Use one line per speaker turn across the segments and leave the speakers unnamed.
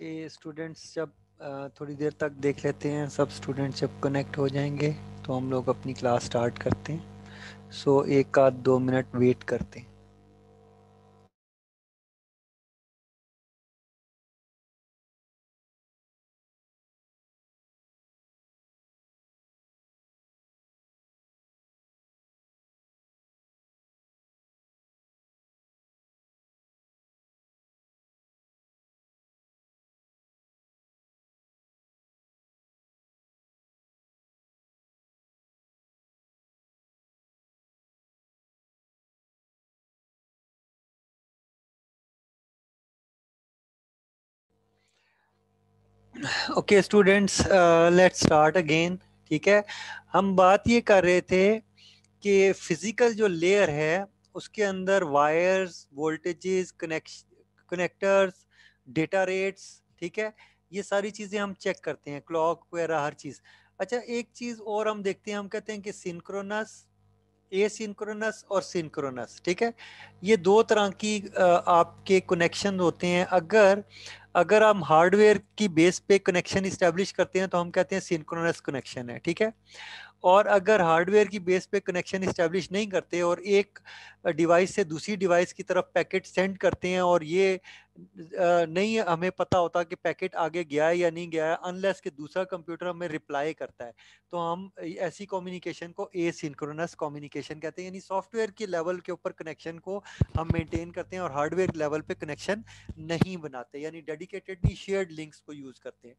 कि स्टूडेंट्स जब थोड़ी देर तक देख लेते हैं, सब स्टूडेंट्स जब कनेक्ट हो जाएंगे तो हम लोग अपनी क्लास स्टार्ट करते हैं। सो एक आध 2 मिनट वेट करते हैं। Okay students, let's start again. ठीक है, हम बात ये कर रहे थे कि फिजिकल जो लेयर है उसके अंदर wires, voltages, connectors, data rates, ठीक है, ये सारी चीज़ें हम चेक करते हैं, क्लॉक वगैरह हर चीज़। अच्छा, एक चीज़ और हम देखते हैं, हम कहते हैं कि सिंक्रोनस, एसिंक्रोनस और सिंक्रोनस। ठीक है, ये दो तरह की आपके कनेक्शन होते हैं। अगर अगर हम हार्डवेयर की बेस पे कनेक्शन इस्टेब्लिश करते हैं तो हम कहते हैं सिंक्रोनस कनेक्शन है। ठीक है, और अगर हार्डवेयर की बेस पे कनेक्शन इस्टेब्लिश नहीं करते और एक डिवाइस से दूसरी डिवाइस की तरफ पैकेट सेंड करते हैं और ये नहीं हमें पता होता कि पैकेट आगे गया है या नहीं गया है, अनलेस कि दूसरा कंप्यूटर हमें रिप्लाई करता है, तो हम ऐसी कम्युनिकेशन को एसिंक्रोनस कम्युनिकेशन कहते हैं। यानी सॉफ्टवेयर के लेवल के ऊपर कनेक्शन को हम मेंटेन करते हैं और हार्डवेयर लेवल पे कनेक्शन नहीं बनाते, यानी डेडिकेटेडली शेयर्ड लिंक्स को यूज करते हैं।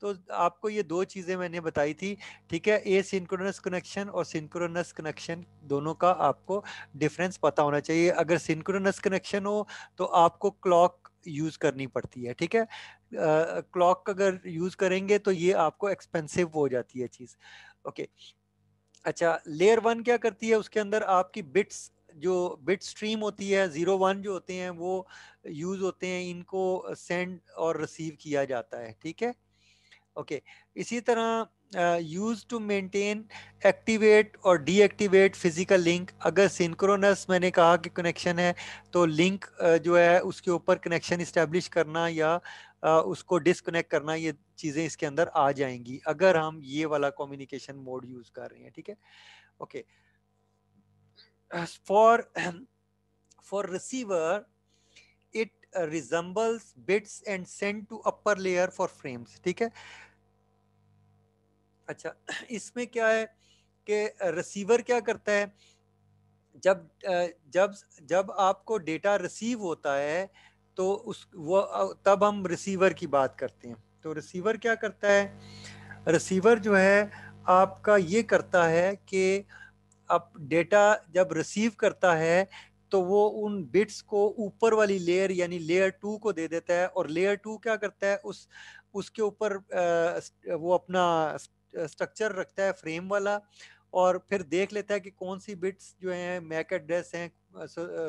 तो आपको ये दो चीज़ें मैंने बताई थी। ठीक है, ए सिंक्रोनस कनेक्शन और सिंक्रोनस कनेक्शन, दोनों का आपको डिफरेंस पता होना चाहिए। अगर सिंक्रोनस कनेक्शन हो तो आपको क्लॉक यूज़ करनी पड़ती है। ठीक है, क्लॉक अगर यूज़ करेंगे तो ये आपको एक्सपेंसिव हो जाती है चीज़। ओके, अच्छा, लेयर वन क्या करती है, उसके अंदर आपकी बिट्स, जो बिट स्ट्रीम होती है, 0 1 जो होते हैं वो यूज़ होते हैं, इनको सेंड और रिसीव किया जाता है। ठीक है, ओके, इसी तरह यूज टू मेंटेन, एक्टिवेट और डीएक्टिवेट फिजिकल लिंक। अगर सिंक्रोनस मैंने कहा कि कनेक्शन है तो लिंक जो है उसके ऊपर कनेक्शन इस्टेब्लिश करना या उसको डिसकनेक्ट करना, ये चीज़ें इसके अंदर आ जाएंगी अगर हम ये वाला कम्युनिकेशन मोड यूज कर रहे हैं। ठीक है, okay, for for receiver it reassembles bits and send to upper layer for frames. ठीक है, अच्छा, इसमें क्या है कि रिसीवर क्या करता है, जब जब जब आपको डेटा रिसीव होता है तो उस वो तब हम रिसीवर की बात करते हैं। तो रिसीवर क्या करता है, रिसीवर जो है आपका ये करता है कि अब डेटा जब रिसीव करता है तो वो उन बिट्स को ऊपर वाली लेयर यानी लेयर टू को दे देता है, और लेयर टू क्या करता है, उसके ऊपर वो अपना स्ट्रक्चर रखता है फ्रेम वाला, और फिर देख लेता है कि कौन सी बिट्स जो हैं मैक एड्रेस हैं,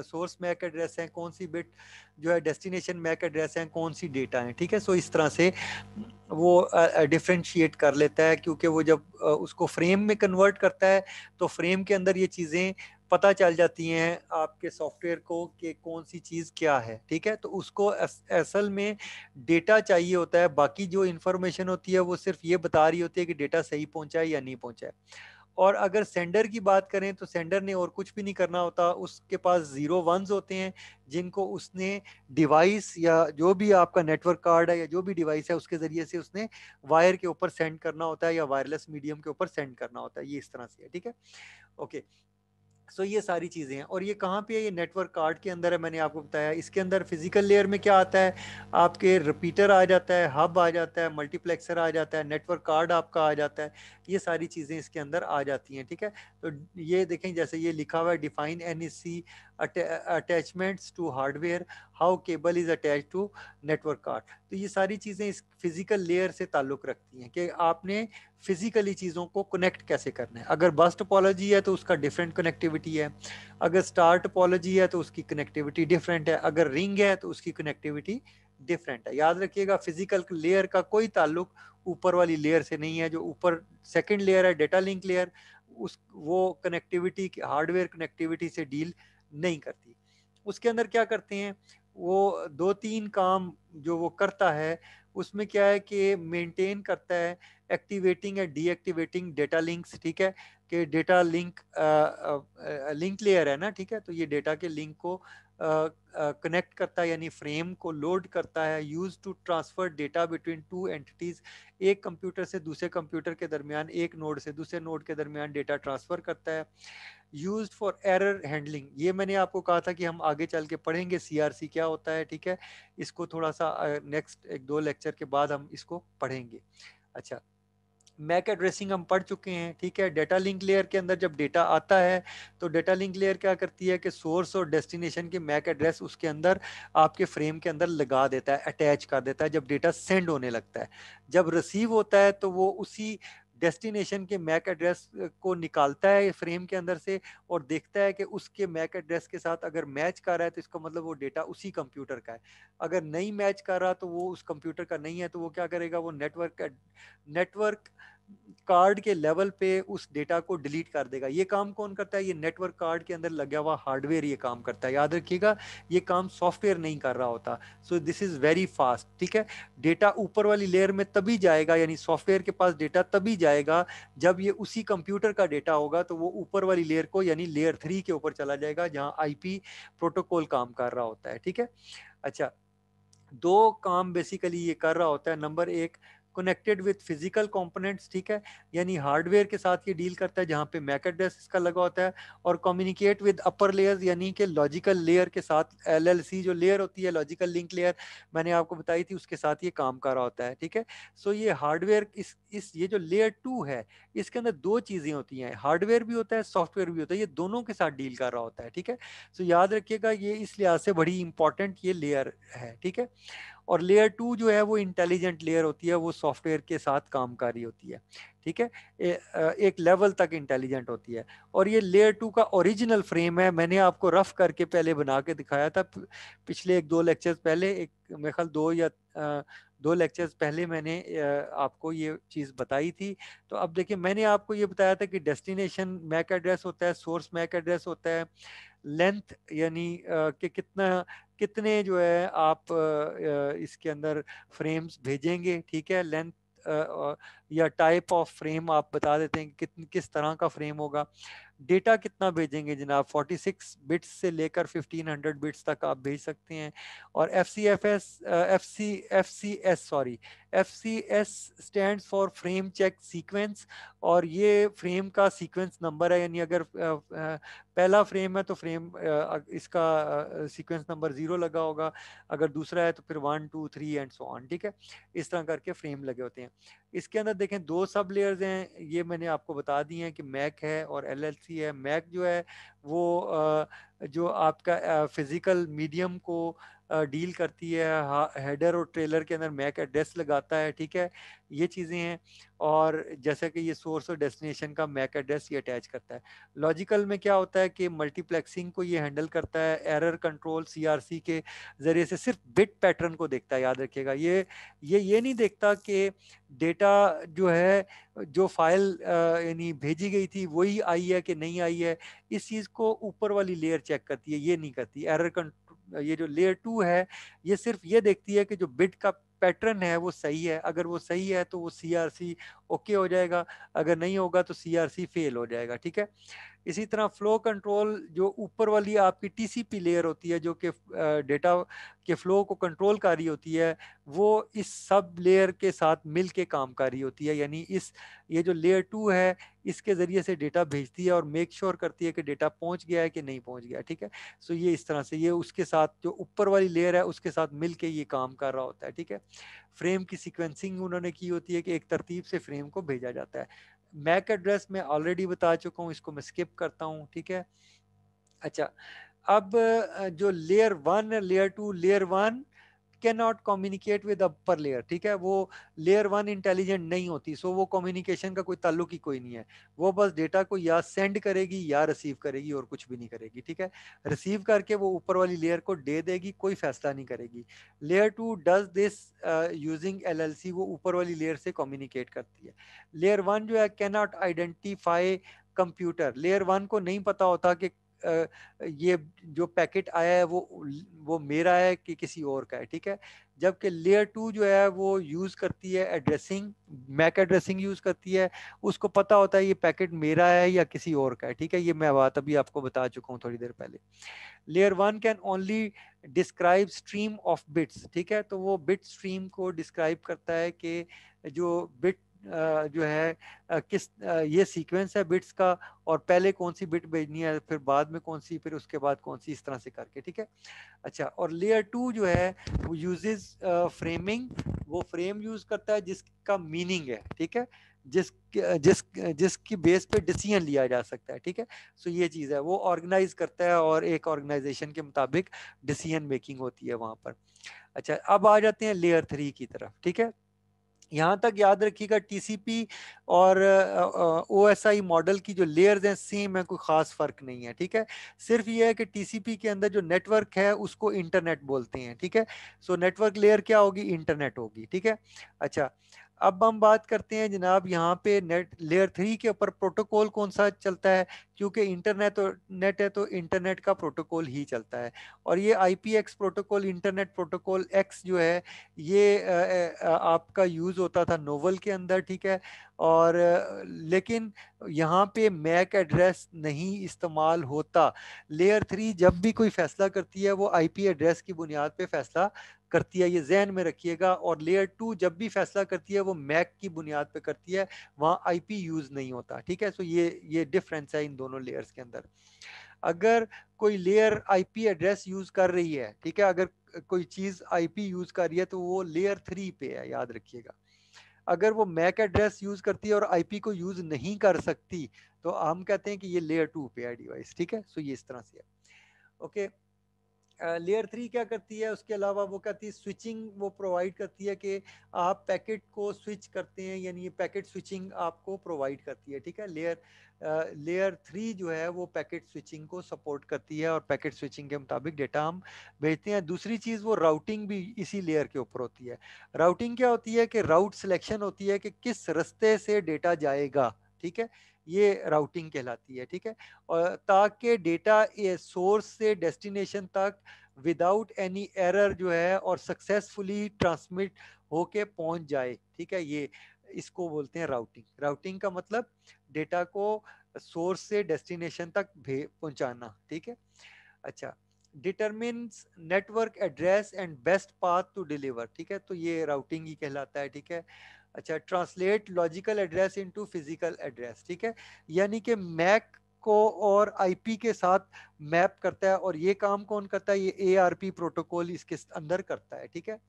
सोर्स मैक एड्रेस हैं, कौन सी बिट जो है डेस्टिनेशन मैक एड्रेस हैं, कौन सी डेटा है। ठीक है, सो इस तरह से वो डिफ्रेंशिएट कर लेता है, क्योंकि वो जब उसको फ्रेम में कन्वर्ट करता है तो फ्रेम के अंदर ये चीज़ें पता चल जाती हैं आपके सॉफ्टवेयर को कि कौन सी चीज़ क्या है। ठीक है, तो उसको असल में डेटा चाहिए होता है, बाकी जो इंफॉर्मेशन होती है वो सिर्फ ये बता रही होती है कि डेटा सही पहुंचा है या नहीं पहुंचा है। और अगर सेंडर की बात करें तो सेंडर ने और कुछ भी नहीं करना होता, उसके पास 0 1 होते हैं जिनको उसने डिवाइस या जो भी आपका नेटवर्क कार्ड है या जो भी डिवाइस है उसके ज़रिए से उसने वायर के ऊपर सेंड करना होता है या वायरलेस मीडियम के ऊपर सेंड करना होता है। ये इस तरह से है। ठीक है, ओके, सो ये सारी चीज़ें हैं। और ये कहाँ पे है, ये नेटवर्क कार्ड के अंदर है, मैंने आपको बताया। इसके अंदर फिजिकल लेयर में क्या आता है, आपके रिपीटर आ जाता है, हब आ जाता है, मल्टीप्लेक्सर आ जाता है, नेटवर्क कार्ड आपका आ जाता है, ये सारी चीज़ें इसके अंदर आ जाती हैं। ठीक है, तो ये देखें, जैसे ये लिखा हुआ है, define NEC attachments to hardware, how cable is attach to network card. तो ये सारी चीज़ें इस फिजिकल लेयर से ताल्लुक़ रखती हैं कि आपने फिजिकली चीज़ों को कनेक्ट कैसे करना है। अगर बस टोपोलॉजी है तो उसका डिफरेंट कनेक्टिविटी है, अगर स्टार टोपोलॉजी है तो उसकी कनेक्टिविटी डिफरेंट है, अगर रिंग है तो उसकी कनेक्टिविटी डिफरेंट है। याद रखिएगा, फिजिकल लेयर का कोई ताल्लुक ऊपर वाली लेयर से नहीं है। जो ऊपर सेकंड लेयर है, डेटा लिंक लेयर, उस वो कनेक्टिविटी, हार्डवेयर कनेक्टिविटी से डील नहीं करती। उसके अंदर क्या करते हैं, वो 2 3 काम जो वो करता है उसमें क्या है कि मेंटेन करता है activating and deactivating data links, ठीक है, कि डेटा लिंक लिंक लेयर है ना, ठीक है, तो ये डेटा के लिंक को कनेक्ट करता है, यानी फ्रेम को लोड करता है, use to transfer data between two entities, एक कंप्यूटर से दूसरे कंप्यूटर के दरमियान, एक नोड से दूसरे नोड के दरमियान डेटा ट्रांसफर करता है। यूज्ड फॉर एरर हैंडलिंग, ये मैंने आपको कहा था कि हम आगे चल के पढ़ेंगे सीआरसी क्या होता है, ठीक है, इसको थोड़ा सा नेक्स्ट एक दो लेक्चर के बाद हम इसको पढ़ेंगे। अच्छा, मैक एड्रेसिंग हम पढ़ चुके हैं, ठीक है। डेटा लिंक लेयर के अंदर जब डेटा आता है तो डेटा लिंक लेयर क्या करती है कि सोर्स और डेस्टिनेशन के मैक एड्रेस उसके अंदर आपके फ्रेम के अंदर लगा देता है, अटैच कर देता है जब डेटा सेंड होने लगता है। जब रिसीव होता है तो वो उसी डेस्टिनेशन के मैक एड्रेस को निकालता है फ्रेम के अंदर से और देखता है कि उसके मैक एड्रेस के साथ अगर मैच कर रहा है तो इसका मतलब वो डेटा उसी कंप्यूटर का है। अगर नहीं मैच कर रहा तो वो उस कंप्यूटर का नहीं है, तो वो क्या करेगा, वो नेटवर्क कार्ड के लेवल पे उस डेटा को डिलीट कर देगा। ये काम कौन करता है, ये नेटवर्क कार्ड के अंदर लगा हुआ हार्डवेयर ये काम करता है, याद रखिएगा, ये काम सॉफ्टवेयर नहीं कर रहा होता। So this is very fast, ठीक है। डेटा ऊपर वाली लेयर में तभी जाएगा, यानी सॉफ्टवेयर के पास डेटा तभी जाएगा जब ये उसी कंप्यूटर का डेटा होगा, तो वो ऊपर वाली लेयर को यानी लेयर 3 के ऊपर चला जाएगा जहां आईपी प्रोटोकॉल काम कर रहा होता है, ठीक है। अच्छा, दो काम बेसिकली ये कर रहा होता है। नंबर एक, कनेक्टेड विथ फिजिकल कंपोनेंट्स, ठीक है, यानी हार्डवेयर के साथ ये डील करता है जहाँ पे मैक एड्रेस इसका लगा होता है, और कम्युनिकेट विद अपर लेयर्स, यानी कि लॉजिकल लेयर के साथ, एलएलसी जो लेयर होती है, लॉजिकल लिंक लेयर मैंने आपको बताई थी, उसके साथ ये काम कर रहा होता है, ठीक है। सो ये हार्डवेयर इस ये जो लेयर 2 है इसके अंदर दो चीजें होती हैं, हार्डवेयर भी होता है, सॉफ्टवेयर भी होता है, ये दोनों के साथ डील कर रहा होता है, ठीक है। सो याद रखिएगा ये इस लिहाज से बड़ी इंपॉर्टेंट ये लेयर है, ठीक है। और लेयर 2 जो है वो इंटेलिजेंट लेयर होती है, वो सॉफ्टवेयर के साथ कामकारी होती है, ठीक है। एक लेवल तक इंटेलिजेंट होती है। और ये लेयर 2 का ओरिजिनल फ्रेम है, मैंने आपको रफ करके पहले बना के दिखाया था पिछले एक दो लेक्चर्स पहले, एक मेरे ख्याल दो लेक्चर्स पहले मैंने आपको ये चीज़ बताई थी। तो अब देखिए, मैंने आपको ये बताया था कि डेस्टिनेशन मैक एड्रेस होता है, सोर्स मैक एड्रेस होता है, लेंथ यानी कि कितने जो है आप इसके अंदर फ्रेम्स भेजेंगे, ठीक है, लेंथ या टाइप ऑफ फ्रेम आप बता देते हैं कि किस तरह का फ्रेम होगा। डेटा कितना भेजेंगे जनाब, 46 बिट्स से लेकर 1500 बिट्स तक आप भेज सकते हैं। और F C S stands for frame check sequence, और ये फ्रेम का सीक्वेंस नंबर है, यानी अगर पहला फ्रेम है तो फ्रेम इसका सीक्वेंस नंबर 0 लगा होगा, अगर दूसरा है तो फिर 1 2 3 एंड सो ऑन, ठीक है। इस तरह करके फ्रेम लगे होते हैं। इसके अंदर देखें दो सब लेयर्स हैं, ये मैंने आपको बता दी हैं कि मैक है और एलएलसी है। मैक जो है वो जो आपका फिजिकल मीडियम को डील करती है, हेडर और ट्रेलर के अंदर मैक एड्रेस लगाता है, ठीक है, ये चीज़ें हैं। और जैसे कि ये सोर्स और डेस्टिनेशन का मैक एड्रेस ये अटैच करता है। लॉजिकल में क्या होता है कि मल्टीप्लेक्सिंग को ये हैंडल करता है, एरर कंट्रोल सीआरसी के ज़रिए से सिर्फ बिट पैटर्न को देखता है, याद रखिएगा, ये नहीं देखता कि डेटा जो है, जो फाइल यानी भेजी गई थी वही आई है कि नहीं आई है। इस चीज़ को ऊपर वाली लेयर चेक करती है, ये नहीं करती। एरर कंट्रोल, ये जो लेयर 2 है ये सिर्फ ये देखती है कि जो बिट का पैटर्न है वो सही है, अगर वो सही है तो वो सीआरसी ओके हो जाएगा, अगर नहीं होगा तो सीआरसी फेल हो जाएगा, ठीक है। इसी तरह फ्लो कंट्रोल, जो ऊपर वाली आपकी टीसीपी लेयर होती है जो कि डेटा के फ्लो को कंट्रोल कर रही होती है, वो इस सब लेयर के साथ मिल के काम कर रही होती है, यानी ये जो लेयर 2 है इसके ज़रिए से डेटा भेजती है और मेक श्योर करती है कि डेटा पहुंच गया है कि नहीं पहुंच गया, ठीक है। सो ये इस तरह से ये उसके साथ जो ऊपर वाली लेयर है उसके साथ मिल के ये काम कर रहा होता है, ठीक है। फ्रेम की सीक्वेंसिंग उन्होंने की होती है कि एक तरतीब से फ्रेम को भेजा जाता है। मैक एड्रेस मैं ऑलरेडी बता चुका हूँ, इसको मैं स्किप करता हूँ, ठीक है। अच्छा, अब जो layer 1 layer 2, layer 1 can not communicate with upper layer, ठीक है, वो लेयर 1 इंटेलिजेंट नहीं होती, सो वो कम्युनिकेशन का कोई ताल्लुक ही कोई नहीं है। वो बस डेटा को या सेंड करेगी या रिसीव करेगी और कुछ भी नहीं करेगी, ठीक है। रिसीव करके वो ऊपर वाली लेयर को दे देगी, कोई फैसला नहीं करेगी। Layer 2 does this using LLC, वो ऊपर वाली लेयर से कम्युनिकेट करती है। लेयर 1 जो है can not identify computer, layer 1 को नहीं पता होता कि ये जो पैकेट आया है वो मेरा है कि किसी और का है, ठीक है। जबकि लेयर 2 जो है वो यूज करती है एड्रेसिंग, मैक एड्रेसिंग यूज करती है, उसको पता होता है ये पैकेट मेरा है या किसी और का है, ठीक है। ये मैं बात अभी आपको बता चुका हूँ थोड़ी देर पहले। Layer 1 can only describe stream of bits, ठीक है। तो वो बिट स्ट्रीम को डिस्क्राइब करता है कि जो बिट जो है किस ये सीक्वेंस है बिट्स का, और पहले कौन सी बिट भेजनी है, फिर बाद में कौन सी, फिर उसके बाद कौन सी, इस तरह से करके, ठीक है। अच्छा, और लेयर 2 जो है वो यूजेस फ्रेमिंग, वो फ्रेम यूज करता है जिसका मीनिंग है, ठीक है, जिस जिस जिसकी बेस पे डिसीजन लिया जा सकता है, ठीक है। सो ये चीज है, वो ऑर्गेनाइज करता है और एक ऑर्गेनाइजेशन के मुताबिक डिसीजन मेकिंग होती है वहां पर। अच्छा, अब आ जाते हैं लेयर 3 की तरफ, ठीक है। यहाँ तक याद रखिएगा टीसीपी और ओएसआई मॉडल की जो लेयर्स हैं सेम है, कोई खास फर्क नहीं है, ठीक है। सिर्फ ये है कि टीसीपी के अंदर जो नेटवर्क है उसको इंटरनेट बोलते हैं, ठीक है। सो नेटवर्क लेयर क्या होगी, इंटरनेट होगी, ठीक है। अच्छा, अब हम बात करते हैं जनाब यहाँ पे नेट लेयर 3 के ऊपर प्रोटोकॉल कौन सा चलता है, क्योंकि इंटरनेट और नेट है तो इंटरनेट का प्रोटोकॉल ही चलता है। और ये IPX protocol, internet protocol x जो है, ये आपका यूज होता था नोवल के अंदर, ठीक है। और लेकिन यहाँ पे मैक एड्रेस नहीं इस्तेमाल होता। लेयर 3 जब भी कोई फैसला करती है वो आईपी एड्रेस की बुनियाद पे फैसला करती है, ये जहन में रखिएगा। और लेयर 2 जब भी फैसला करती है वो मैक की बुनियाद पे करती है, वहाँ आईपी यूज नहीं होता, ठीक है। सो ये डिफरेंस है इन दोनों लेयर्स के अंदर। अगर कोई लेयर आईपी एड्रेस यूज कर रही है, ठीक है, अगर कोई चीज आईपी यूज कर रही है तो वो लेयर 3 पे है, याद रखिएगा। अगर वो मैक एड्रेस यूज करती है और आईपी को यूज नहीं कर सकती तो हम कहते हैं कि ये लेयर 2 पे है डिवाइस, ठीक है। सो ये इस तरह से है, ओके। लेयर 3 क्या करती है, उसके अलावा वो कहती है स्विचिंग, वो प्रोवाइड करती है कि आप पैकेट को स्विच करते हैं, यानी ये पैकेट स्विचिंग आपको प्रोवाइड करती है, ठीक है। लेयर 3 जो है वो पैकेट स्विचिंग को सपोर्ट करती है और पैकेट स्विचिंग के मुताबिक डेटा हम भेजते हैं। दूसरी चीज़, वो राउटिंग भी इसी लेयर के ऊपर होती है। राउटिंग क्या होती है कि राउट सिलेक्शन होती है कि किस रास्ते से डेटा जाएगा, ठीक है, ये राउटिंग कहलाती है, ठीक है। और ताकि डेटा सोर्स से डेस्टिनेशन तक विदाउट एनी एरर जो है और सक्सेसफुली ट्रांसमिट होके पहुंच जाए, ठीक है। ये इसको बोलते हैं राउटिंग। राउटिंग का मतलब डेटा को सोर्स से डेस्टिनेशन तक पहुंचाना, ठीक है। अच्छा, determines network address and best path to deliver, ठीक है, तो ये राउटिंग ही कहलाता है, ठीक है। अच्छा, translate logical address into physical address, ठीक है, यानी कि मैक को और आईपी के साथ मैप करता है, और ये काम कौन करता है, ये एआरपी प्रोटोकॉल इसके अंदर करता है, ठीक है।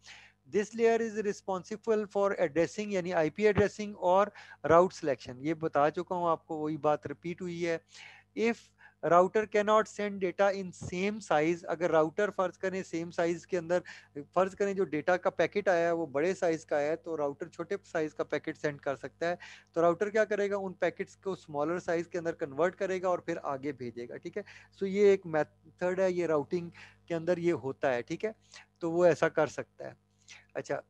This layer is responsible for addressing, यानी आईपी एड्रेसिंग और राउट सिलेक्शन, ये बता चुका हूँ आपको, वही बात रिपीट हुई है। If router can not send data in same size, अगर राउटर फर्ज करें सेम साइज के अंदर, फर्ज करें जो डेटा का पैकेट आया है वो बड़े साइज का है, तो राउटर छोटे साइज का पैकेट सेंड कर सकता है। तो राउटर क्या करेगा, उन पैकेट्स को स्मॉलर साइज के अंदर कन्वर्ट करेगा और फिर आगे भेजेगा, ठीक है। सो ये एक मेथड है, ये राउटिंग के अंदर ये होता है, ठीक है। तो वो ऐसा कर सकता है। अच्छा,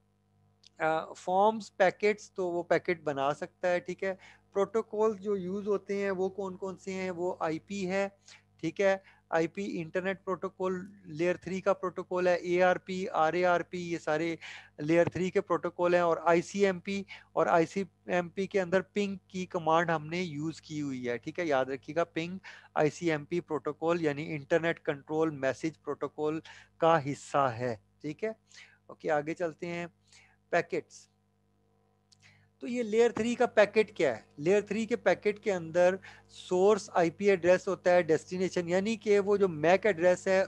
फॉर्म्स पैकेट्स, तो वो पैकेट बना सकता है, ठीक है। प्रोटोकॉल जो यूज होते हैं वो कौन कौन से हैं, वो आईपी है, ठीक है। आईपी इंटरनेट प्रोटोकॉल लेयर 3 का प्रोटोकॉल है। एआरपी, आरएआरपी, ये सारे लेयर 3 के प्रोटोकॉल हैं। और आईसीएमपी, और आईसीएमपी के अंदर पिंग की कमांड हमने यूज की हुई है, ठीक है, याद रखिएगा। पिंग आईसीएमपी प्रोटोकॉल यानी इंटरनेट कंट्रोल मैसेज प्रोटोकॉल का हिस्सा है, ठीक है। ओके, आगे चलते हैं। पैकेट्स, तो ये लेयर 3 का पैकेट क्या है, लेयर 3 के पैकेट के अंदर सोर्स आईपी एड्रेस होता है, डेस्टिनेशन, यानी कि वो जो मैक एड्रेस है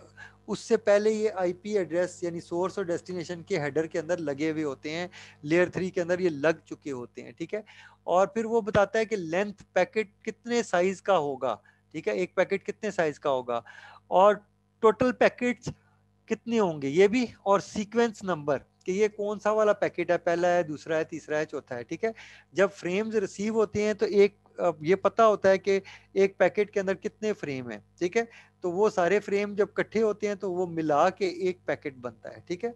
उससे पहले ये आईपी एड्रेस यानी सोर्स और डेस्टिनेशन के हेडर के अंदर लगे हुए होते हैं, लेयर 3 के अंदर ये लग चुके होते हैं, ठीक है। और फिर वो बताता है कि लेंथ पैकेट कितने साइज का होगा, ठीक है, एक पैकेट कितने साइज का होगा, और टोटल पैकेट्स कितने होंगे ये भी, और सीक्वेंस नंबर कि ये कौन सा वाला पैकेट है, पहला है, दूसरा है, तीसरा है, चौथा है, ठीक है। जब फ्रेम्स रिसीव होते हैं तो एक ये पता होता है कि एक पैकेट के अंदर कितने फ्रेम है, ठीक है। तो वो सारे फ्रेम जब इकट्ठे होते हैं तो वो मिला के एक पैकेट बनता है, ठीक है।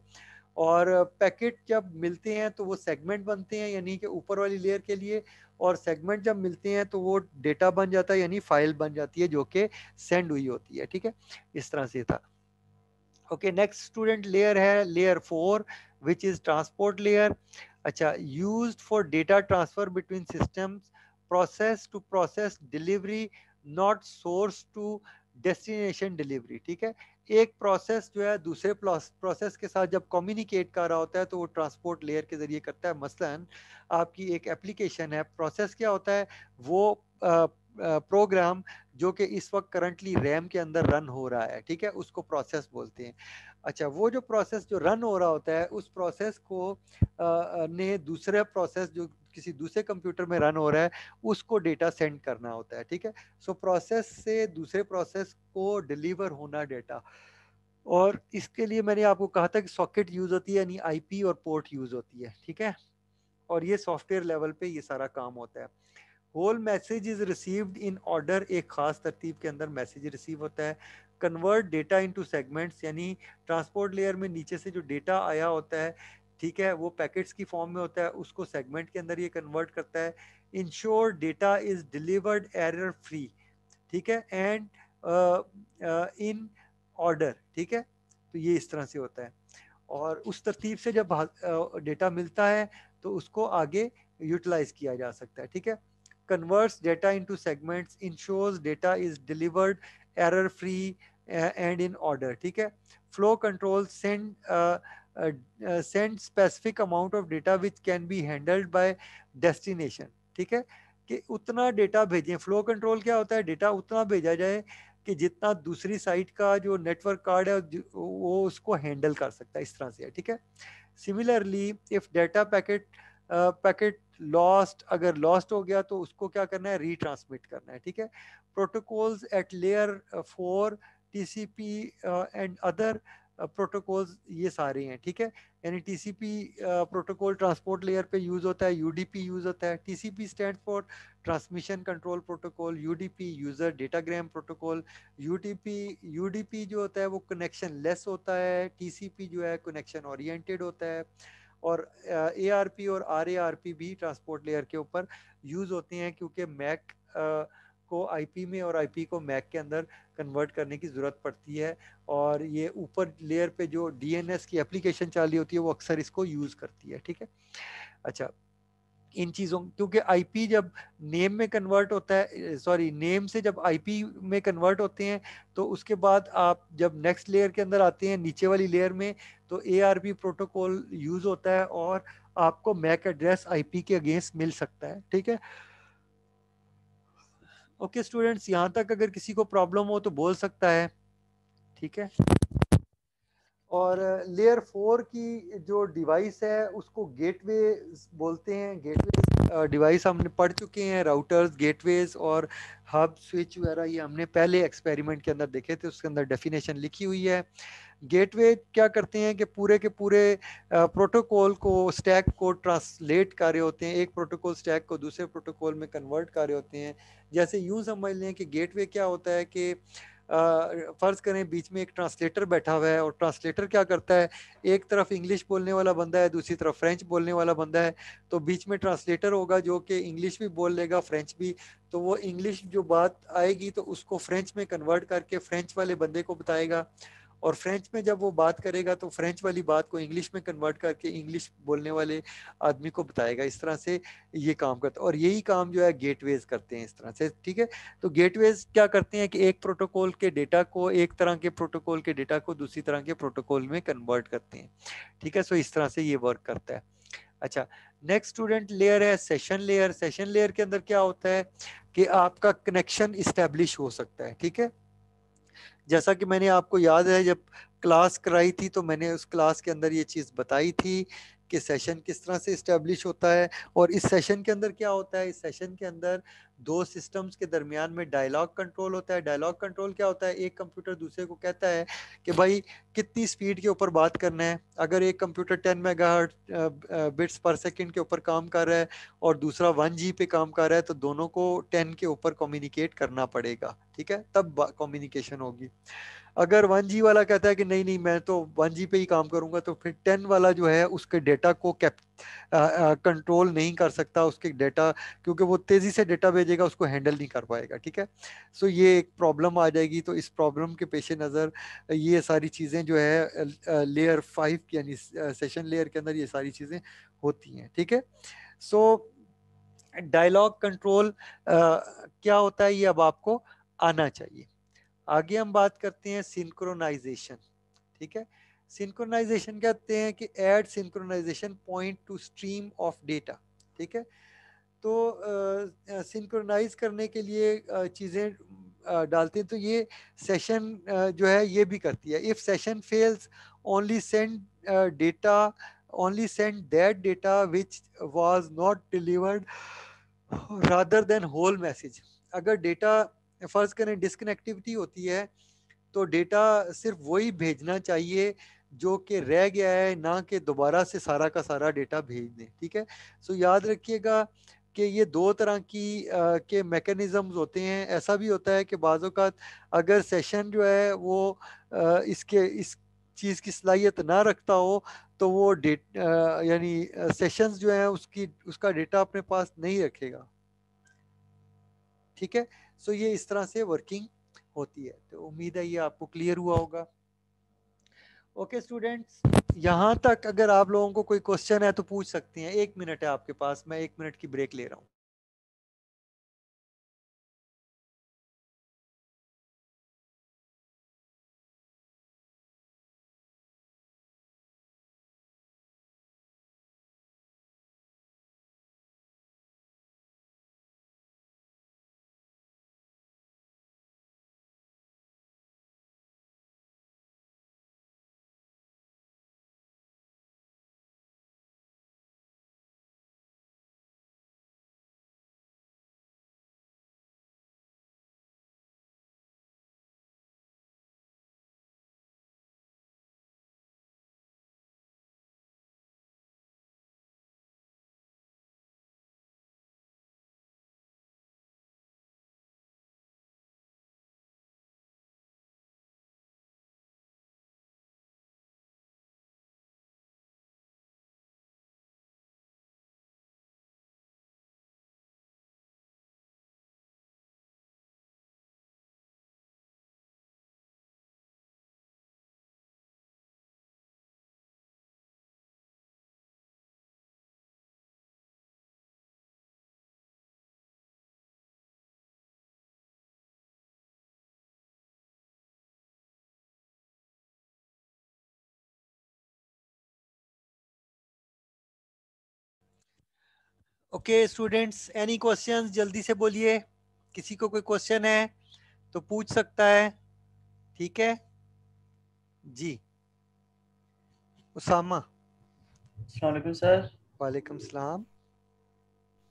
और पैकेट जब मिलते हैं तो वो सेगमेंट बनते हैं यानी कि ऊपर वाली लेयर के लिए, और सेगमेंट जब मिलते हैं तो वो डेटा बन जाता है यानी फाइल बन जाती है जो कि सेंड हुई होती है, ठीक है। इस तरह से था। ओके, नेक्स्ट स्टूडेंट लेयर है layer 4 which is transport layer. अच्छा, used for data transfer between systems, process to process delivery, not source to destination delivery, ठीक है। एक प्रोसेस जो है दूसरे प्रोसेस के साथ जब कम्युनिकेट कर रहा होता है तो वो ट्रांसपोर्ट लेयर के जरिए करता है। मसलन आपकी एक एप्लीकेशन है, प्रोसेस क्या होता है, वो प्रोग्राम जो कि इस वक्त करंटली रैम के अंदर रन हो रहा है, ठीक है, उसको प्रोसेस बोलते हैं। अच्छा, वो जो प्रोसेस जो रन हो रहा होता है उस प्रोसेस को ने दूसरे प्रोसेस जो किसी दूसरे कंप्यूटर में रन हो रहा है उसको डेटा सेंड करना होता है, ठीक है। सो प्रोसेस से दूसरे प्रोसेस को डिलीवर होना डेटा, और इसके लिए मैंने आपको कहा था कि सॉकेट यूज होती है यानी आईपी और पोर्ट यूज होती है, ठीक है। और ये सॉफ्टवेयर लेवल पे ये सारा काम होता है। Whole message is received in order, एक खास तरतीब के अंदर मैसेज रिसीव होता है। कन्वर्ट डेटा इनटू सेगमेंट्स, यानी ट्रांसपोर्ट लेयर में नीचे से जो डेटा आया होता है, ठीक है, वो पैकेट्स की फॉर्म में होता है, उसको सेगमेंट के अंदर ये कन्वर्ट करता है। Ensure data is delivered error free, ठीक है, एंड इन ऑर्डर, ठीक है। तो ये इस तरह से होता है, और उस तरतीब से जब डेटा मिलता है तो उसको आगे यूटिलाइज किया जा सकता है, ठीक है। Converts data into segments, ensures data is delivered error free and in order, ठीक है। Flow control send specific amount of data which can be handled by destination, ठीक है, कि उतना डेटा भेजें। फ्लो कंट्रोल क्या होता है, डेटा उतना भेजा जाए कि जितना दूसरी साइट का जो नेटवर्क कार्ड है वो उसको हैंडल कर सकता है, इस तरह से है, ठीक है। Similarly if data packet lost, अगर लॉस्ट हो गया तो उसको क्या करना है, रीट्रांसमिट करना है, ठीक है। Protocols at layer 4, TCP and other protocols, ये सारे हैं, ठीक है। यानी टीसीपी प्रोटोकॉल ट्रांसपोर्ट लेयर पे यूज होता है, यूडीपी यूज होता है। TCP stand for transmission control protocol, UDP user datagram protocol. UDP जो होता है वो कनेक्शन लेस होता है, टीसीपी जो है कनेक्शन ओरिएंटेड होता है। और एआरपी और आरएआरपी भी ट्रांसपोर्ट लेयर के ऊपर यूज होते हैं, क्योंकि मैक को आईपी में और आईपी को मैक के अंदर कन्वर्ट करने की ज़रूरत पड़ती है, और ये ऊपर लेयर पे जो डीएनएस की एप्लीकेशन चाली होती है वो अक्सर इसको यूज़ करती है, ठीक है। अच्छा, इन चीज़ों, क्योंकि आईपी जब नेम में कन्वर्ट होता है, सॉरी, नेम से जब आईपी में कन्वर्ट होते हैं तो उसके बाद आप जब नेक्स्ट लेयर के अंदर आते हैं नीचे वाली लेयर में, तो एआरपी प्रोटोकॉल यूज़ होता है और आपको मैक एड्रेस आईपी के अगेंस्ट मिल सकता है, ठीक है। ओके स्टूडेंट्स, यहाँ तक अगर किसी को प्रॉब्लम हो तो बोल सकता है, ठीक है। और लेयर 4 की जो डिवाइस है उसको गेटवे बोलते हैं। गेटवे डिवाइस हमने पढ़ चुके हैं, राउटर्स, गेटवेज और हब स्विच वगैरह, ये हमने पहले एक्सपेरिमेंट के अंदर देखे थे, उसके अंदर डेफिनेशन लिखी हुई है। गेटवे क्या करते हैं कि पूरे के पूरे प्रोटोकॉल को, स्टैक को ट्रांसलेट कर रहे होते हैं, एक प्रोटोकॉल स्टैक को दूसरे प्रोटोकॉल में कन्वर्ट कर रहे होते हैं। जैसे यूं समझ लें कि गेटवे क्या होता है कि फ़र्ज़ करें बीच में एक ट्रांसलेटर बैठा हुआ है, और ट्रांसलेटर क्या करता है, एक तरफ इंग्लिश बोलने वाला बंदा है, दूसरी तरफ फ्रेंच बोलने वाला बंदा है, तो बीच में ट्रांसलेटर होगा जो कि इंग्लिश भी बोल लेगा, फ्रेंच भी। तो वो इंग्लिश जो बात आएगी तो उसको फ्रेंच में कन्वर्ट करके फ्रेंच वाले बंदे को बताएगा, और फ्रेंच में जब वो बात करेगा तो फ्रेंच वाली बात को इंग्लिश में कन्वर्ट करके इंग्लिश बोलने वाले आदमी को बताएगा। इस तरह से ये काम करता है, और यही काम जो है गेटवेज करते हैं इस तरह से, ठीक है। तो गेटवेज क्या करते हैं कि एक प्रोटोकॉल के डेटा को, एक तरह के प्रोटोकॉल के डेटा को दूसरी तरह के प्रोटोकॉल में कन्वर्ट करते हैं, ठीक है। सो इस तरह से ये वर्क करता है। अच्छा, नेक्स्ट स्टूडेंट लेयर है सेशन लेयर। सेशन लेयर के अंदर क्या होता है कि आपका कनेक्शन इस्टेब्लिश हो सकता है, ठीक है। जैसा कि मैंने आपको याद है जब क्लास कराई थी तो मैंने उस क्लास के अंदर ये चीज़ बताई थी कि सेशन किस तरह से इस्टेब्लिश होता है। और इस सेशन के अंदर क्या होता है, इस सेशन के अंदर दो सिस्टम्स के दरमियान में डायलॉग कंट्रोल होता है। डायलॉग कंट्रोल क्या होता है, एक कंप्यूटर दूसरे को कहता है कि भाई कितनी स्पीड के ऊपर बात करना है। अगर एक कंप्यूटर 10 मेगाहर्ट्ज बिट्स पर सेकंड के ऊपर काम कर रहा है और दूसरा 1G पे काम कर रहा है, तो दोनों को 10 के ऊपर कम्युनिकेट करना पड़ेगा, ठीक है, तब कम्युनिकेशन होगी। अगर 1G वाला कहता है कि नहीं नहीं मैं तो 1G पे ही काम करूंगा, तो फिर 10 वाला जो है उसके डेटा को कंट्रोल नहीं कर सकता उसके डेटा, क्योंकि वो तेजी से डेटा भेजेगा, उसको हैंडल नहीं कर पाएगा। ठीक है, सो ये एक प्रॉब्लम आ जाएगी। तो इस प्रॉब्लम के पेश नज़र ये सारी चीज़ें जो है लेयर 5 यानी सेशन लेयर के अंदर ये सारी चीज़ें होती हैं। ठीक है, सो डायलॉग कंट्रोल क्या होता है ये अब आपको आना चाहिए। आगे हम बात करते हैं सिंक्रोनाइजेशन। ठीक है, सिंक्रोनाइजेशन कहते हैं कि add synchronisation point to stream of data. ठीक है, तो सिंक्रोनाइज करने के लिए चीज़ें डालते हैं, तो ये सेशन जो है ये भी करती है। If session fails only send data, only send that data which was not delivered rather than whole message. अगर डेटा फर्ज करें डिस्कनेक्टिविटी होती है, तो डेटा सिर्फ वही भेजना चाहिए जो कि रह गया है, ना कि दोबारा से सारा का सारा डेटा भेज दें। ठीक है, सो याद रखिएगा कि ये दो तरह की के मैकेनिज्म्स होते हैं। ऐसा भी होता है कि बाज़ औक़ात अगर सेशन जो है वो इसके इस चीज़ की सलाहियत ना रखता हो, तो वो यानी सेशंस जो है उसकी उसका डेटा अपने पास नहीं रखेगा। ठीक है, सो ये इस तरह से वर्किंग होती है। तो उम्मीद है ये आपको क्लियर हुआ होगा। ओके स्टूडेंट्स, यहाँ तक अगर आप लोगों को कोई क्वेश्चन है तो पूछ सकते हैं। 1 मिनट है आपके पास, मैं 1 मिनट की ब्रेक ले रहा हूँ। ओके स्टूडेंट्स, एनी क्वेश्चंस जल्दी से बोलिए। किसी को कोई क्वेश्चन है तो पूछ सकता है। ठीक है जी, उसामा।
अस्सलाम वालेकुम सर।
वालेकुम सलाम।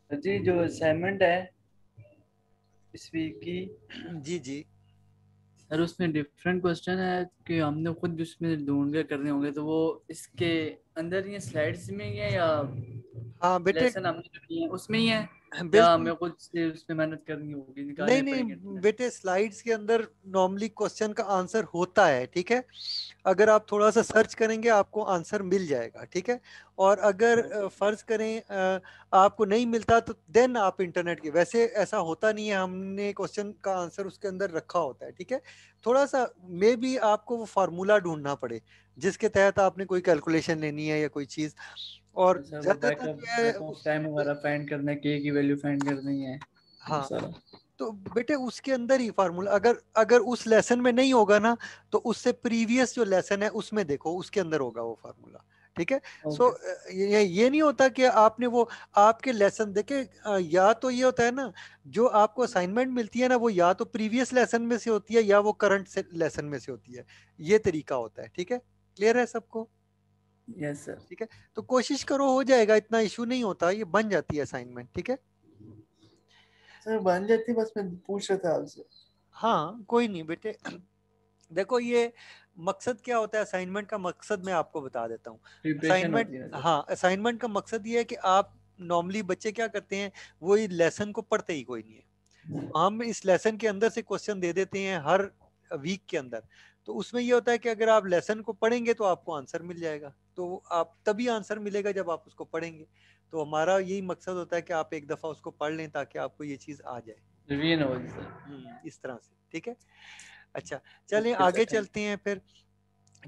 जी जो असाइनमेंट है इस वीक की,
जी जी
सर उसमें डिफरेंट क्वेश्चन है कि हमने खुद उसमें ढूंढ के करने होंगे, तो वो इसके अंदर ये स्लाइड्स में ही है या
हाँ बेटे,
लेसन हमने जो किए हैं उसमें ही है, या
बिल्कुल।
हमें खुद से उसमें मेहनत करनी होगी,
नहीं
निकालने
नहीं
पड़ेंगे इंटरनेट
बेटे, स्लाइड्स के अंदर नॉर्मली क्वेश्चन का आंसर होता है। ठीक है, अगर आप थोड़ा सा सर्च करेंगे आपको आंसर मिल जाएगा। ठीक है, और अगर
से?
फर्ज करें आपको नहीं मिलता तो देन आप इंटरनेट के, वैसे ऐसा होता नहीं है, हमने क्वेश्चन का आंसर उसके अंदर रखा होता है। ठीक है, थोड़ा सा मे बी आपको वो फार्मूला ढूंढना पड़े जिसके तहत आपने कोई कैलकुलेशन लेनी है या कोई चीज, और
सर वो
ज्यादातर
बैकअप
जो है
बैक ऑफ टाइम वगैरह फाइंड करना है, के की वैल्यू फाइंड करनी है वो
हाँ,
सारा।
तो बेटे उसके अंदर ही फार्मूला, अगर अगर उस लेसन में नहीं होगा ना, तो उससे प्रीवियस जो लेसन है उसमें देखो, उसके अंदर होगा वो फार्मूला। ठीक है, सो
ओके।
ये नहीं होता कि आपने वो आपके लेसन देखे, या तो ये होता है ना, जो आपको असाइनमेंट मिलती है ना, वो या तो प्रीवियस लेसन में से होती है या वो करंट लेसन में से होती है। ये तरीका होता है। ठीक है, क्लियर है सबको?
Yes sir.
ठीक है, तो कोशिश करो, हो जाएगा, इतना इशू नहीं होता, ये बन जाती है असाइनमेंट। ठीक है,
सर बन जाती, बस मैं पूछ रहा था आपसे।
हाँ कोई नहीं बेटे। देखो ये मकसद क्या होता है असाइनमेंट का, मकसद मैं आपको बता देता हूँ।
प्रिपरेशन
असाइनमेंट,
होती है ना सर।
हाँ असाइनमेंट का मकसद ये है कि आप नॉर्मली बच्चे क्या करते हैं, वो ये लेसन को पढ़ते ही कोई नहीं है। हम इस लेसन के अंदर से क्वेश्चन दे देते हैं हर वीक के अंदर, तो उसमें ये होता है कि अगर आप लेसन को पढ़ेंगे तो आपको आंसर मिल जाएगा, तो आप तभी आंसर मिलेगा जब आप उसको पढ़ेंगे। तो हमारा यही मकसद होता है कि आप एक दफ़ा उसको पढ़ लें ताकि आपको ये चीज़ आ जाए।
रिवीजन हो जी सर।
इस तरह से, ठीक है। अच्छा, चलिए
ओके सर,
आगे
थैंक
चलते हैं फिर।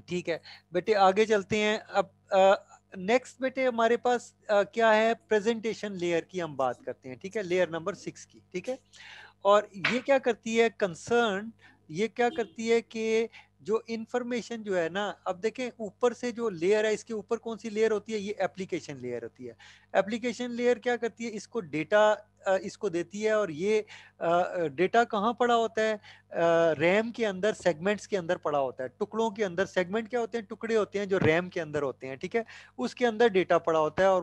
ठीक है बेटे, आगे चलते हैं। अब नेक्स्ट बेटे हमारे पास क्या है, प्रेजेंटेशन लेयर की हम बात करते हैं, ठीक है, लेयर नंबर 6 की, ठीक है। और ये क्या करती है कंसर्न, ये क्या करती है कि जो इंफॉर्मेशन जो है ना, अब देखें ऊपर से जो लेयर है, इसके ऊपर कौन सी लेयर होती है, ये एप्लीकेशन लेयर होती है। एप्लीकेशन लेयर क्या करती है, इसको डेटा इसको देती है, और ये डेटा कहाँ पड़ा होता है, रैम के अंदर, सेगमेंट्स के अंदर पड़ा होता है, टुकड़ों के अंदर। सेगमेंट क्या होते हैं, टुकड़े होते हैं जो रैम के अंदर होते हैं, ठीक है। उसके अंदर डेटा पड़ा होता है, और